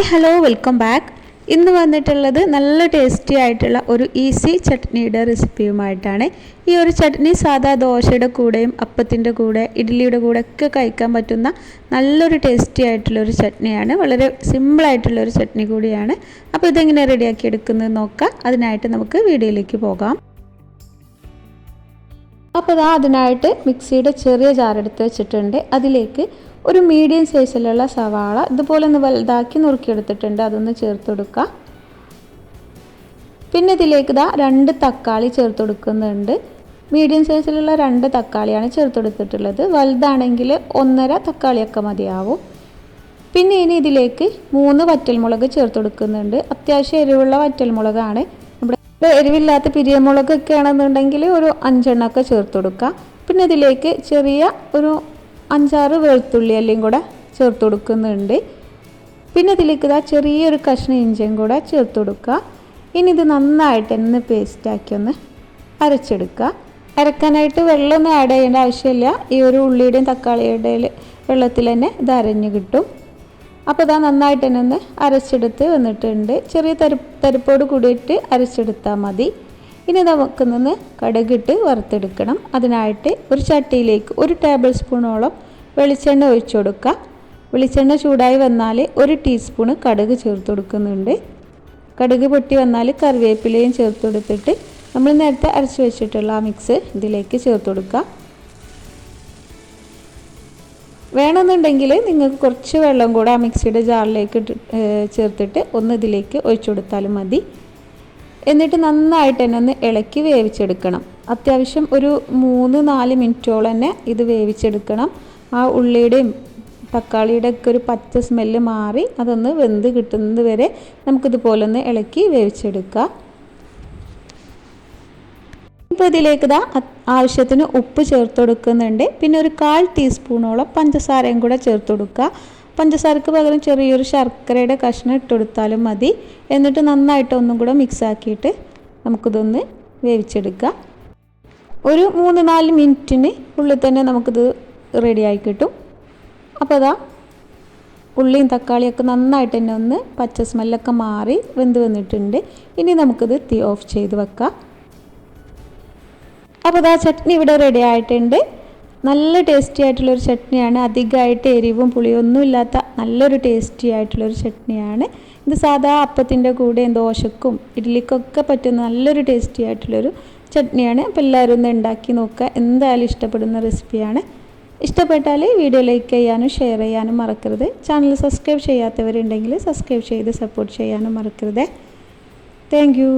Hi hello welcome back. ഇന്ന് വന്നിട്ടുള്ളത് നല്ല ടേസ്റ്റി ആയിട്ടുള്ള ഒരു ഈസി ചട്നിയുടെ റെസിപ്പിയുമായിട്ടാണ്. ഈ ഒരു ചട്നി സാധാ ദോശയുടെ കൂടെയും അപ്പത്തിൻ്റെ കൂടെ ഇഡ്ഡലിയുടെ കൂടെ ഒക്കെ കഴിക്കാൻ പറ്റുന്ന നല്ലൊരു ടേസ്റ്റി ആയിട്ടുള്ളൊരു ചട്നിയാണ്. വളരെ സിമ്പിളായിട്ടുള്ളൊരു ചട്നി കൂടിയാണ്. അപ്പോൾ ഇതെങ്ങനെ റെഡിയാക്കി എടുക്കുന്നത് നോക്കാം. അതിനായിട്ട് നമുക്ക് വീഡിയോയിലേക്ക് പോകാം. അപ്പോൾ അതിനായിട്ട് മിക്സിയുടെ ചെറിയ ജാറെടുത്ത് വെച്ചിട്ടുണ്ട്. അതിലേക്ക് ഒരു മീഡിയം സൈസിലുള്ള സവാള ഇതുപോലെ ഒന്ന് വലുതാക്കി നുറുക്കിയെടുത്തിട്ടുണ്ട്. അതൊന്ന് ചേർത്ത് കൊടുക്കുക. പിന്നെ ഇതിലേക്ക് 2 തക്കാളി ചേർത്ത് കൊടുക്കുന്നുണ്ട്. മീഡിയം സൈസിലുള്ള 2 തക്കാളിയാണ് ചേർത്ത് കൊടുത്തിട്ടുള്ളത്. വലുതാണെങ്കിൽ 1.5 തക്കാളിയൊക്കെ മതിയാവും. പിന്നെ ഇനി ഇതിലേക്ക് 3 വറ്റൽമുളക് ചേർത്ത് കൊടുക്കുന്നുണ്ട്. അത്യാവശ്യം എരിവുള്ള വറ്റൽമുളകാണ്. നമ്മുടെ എരിവില്ലാത്ത പിരിയമുളകൊക്കെ ആണെന്നുണ്ടെങ്കിൽ ഒരു 5 എണ്ണമൊക്കെ ചേർത്ത് കൊടുക്കുക. പിന്നെ ഇതിലേക്ക് ചെറിയ ഒരു 5-6 വെളുത്തുള്ളി എല്ലാം കൂടെ ചേർത്ത് കൊടുക്കുന്നുണ്ട്. പിന്നെ ഇതിലേക്ക് ചെറിയൊരു കഷ്ണം ഇഞ്ചിയും കൂടെ ചേർത്ത് കൊടുക്കുക. ഇനി ഇത് നന്നായിട്ട് പേസ്റ്റാക്കി ഒന്ന് അരച്ചെടുക്കുക. അരക്കാനായിട്ട് വെള്ളമൊന്നും ആഡ് ചെയ്യേണ്ട ആവശ്യമില്ല. ഈ ഒരു ഉള്ളിയുടെയും തക്കാളിയുടെയും വെള്ളത്തിൽ തന്നെ ഇത് അരഞ്ഞ് കിട്ടും. അപ്പോൾ നന്നായിട്ട് തന്നെ അരച്ചെടുത്ത് വന്നിട്ടുണ്ട്. ചെറിയ തരിപ്പോട് കൂടിയിട്ട് അരച്ചെടുത്താൽ മതി. ഇനി നമുക്കൊന്ന് കടുകിട്ട് വറുത്തെടുക്കണം. അതിനായിട്ട് ഒരു ചട്ടിയിലേക്ക് 1 ടേബിൾ സ്പൂണോളം വെളിച്ചെണ്ണ ഒഴിച്ചു കൊടുക്കുക. വെളിച്ചെണ്ണ ചൂടായി വന്നാൽ 1 ടീസ്പൂണ് കടുക് ചേർത്ത് കൊടുക്കുന്നുണ്ട്. കടുക് പൊട്ടി വന്നാൽ കറിവേപ്പിലയും ചേർത്ത് കൊടുത്തിട്ട് നമ്മൾ നേരത്തെ അരച്ച് വെച്ചിട്ടുള്ള ആ മിക്സ് ഇതിലേക്ക് ചേർത്ത് കൊടുക്കുക. വേണമെന്നുണ്ടെങ്കിൽ നിങ്ങൾക്ക് കുറച്ച് വെള്ളം കൂടെ ആ മിക്സിയുടെ ജാറിലേക്ക് ചേർത്തിട്ട് ഒന്ന് ഇതിലേക്ക് ഒഴിച്ചു കൊടുത്താലും മതി. എന്നിട്ട് നന്നായിട്ട് തന്നെ ഒന്ന് ഇളക്കി വേവിച്ചെടുക്കണം. അത്യാവശ്യം ഒരു 3-4 മിനിറ്റോളം തന്നെ ഇത് വേവിച്ചെടുക്കണം. ആ ഉള്ളിയുടെയും തക്കാളിയുടെ ഒക്കെ ഒരു പച്ച സ്മെല്ല് മാറി അതൊന്ന് വെന്ത് കിട്ടുന്നത് വരെ നമുക്കിതുപോലെ ഒന്ന് ഇളക്കി വേവിച്ചെടുക്കുക. ഇപ്പോൾ ഇതിലേക്ക് ആവശ്യത്തിന് ഉപ്പ് ചേർത്ത് കൊടുക്കുന്നുണ്ട്. പിന്നെ ഒരു 1/4 ടീസ്പൂണോളം പഞ്ചസാരയും കൂടെ ചേർത്ത് കൊടുക്കുക. പഞ്ചസാരക്ക് പകരം ചെറിയൊരു ശർക്കരയുടെ കഷ്ണം ഇട്ട് കൊടുത്താലും മതി. എന്നിട്ട് നന്നായിട്ട് ഒന്നും കൂടെ മിക്സ് ആക്കിയിട്ട് നമുക്കിതൊന്ന് വേവിച്ചെടുക്കുക. ഒരു 3-4 മിനിറ്റിന് ഉള്ളിൽ തന്നെ നമുക്കിത് റെഡിയായി കിട്ടും. അപ്പോൾ ഉള്ളിയും തക്കാളിയൊക്കെ നന്നായിട്ട് തന്നെ ഒന്ന് പച്ച സ്മെല്ലൊക്കെ മാറി വെന്ത് വന്നിട്ടുണ്ട്. ഇനി നമുക്കിത് തീ ഓഫ് ചെയ്ത് വെക്കാം. അപ്പോൾ ചട്നി ഇവിടെ റെഡി ആയിട്ടുണ്ട്. നല്ല ടേസ്റ്റി ആയിട്ടുള്ളൊരു ചട്നിയാണ്. അധികമായിട്ട് എരിവും പുളിയൊന്നും ഇല്ലാത്ത നല്ലൊരു ടേസ്റ്റി ആയിട്ടുള്ളൊരു ചട്നിയാണ്. ഇത് സാധാ അപ്പത്തിൻ്റെ കൂടെയും ദോശക്കും ഇഡ്ഡലിക്കൊക്കെ പറ്റുന്ന നല്ലൊരു ടേസ്റ്റി ആയിട്ടുള്ളൊരു ചട്നിയാണ്. അപ്പോൾ എല്ലാവരും ഒന്ന് ഉണ്ടാക്കി നോക്കുക. എന്തായാലും ഇഷ്ടപ്പെടുന്ന റെസിപ്പിയാണ്. ഇഷ്ടപ്പെട്ടാൽ വീഡിയോ ലൈക്ക് ചെയ്യാനും ഷെയർ ചെയ്യാനും മറക്കരുത്. ചാനൽ സബ്സ്ക്രൈബ് ചെയ്യാത്തവരുണ്ടെങ്കിൽ സബ്സ്ക്രൈബ് ചെയ്ത് സപ്പോർട്ട് ചെയ്യാനും മറക്കരുത്. Thank you.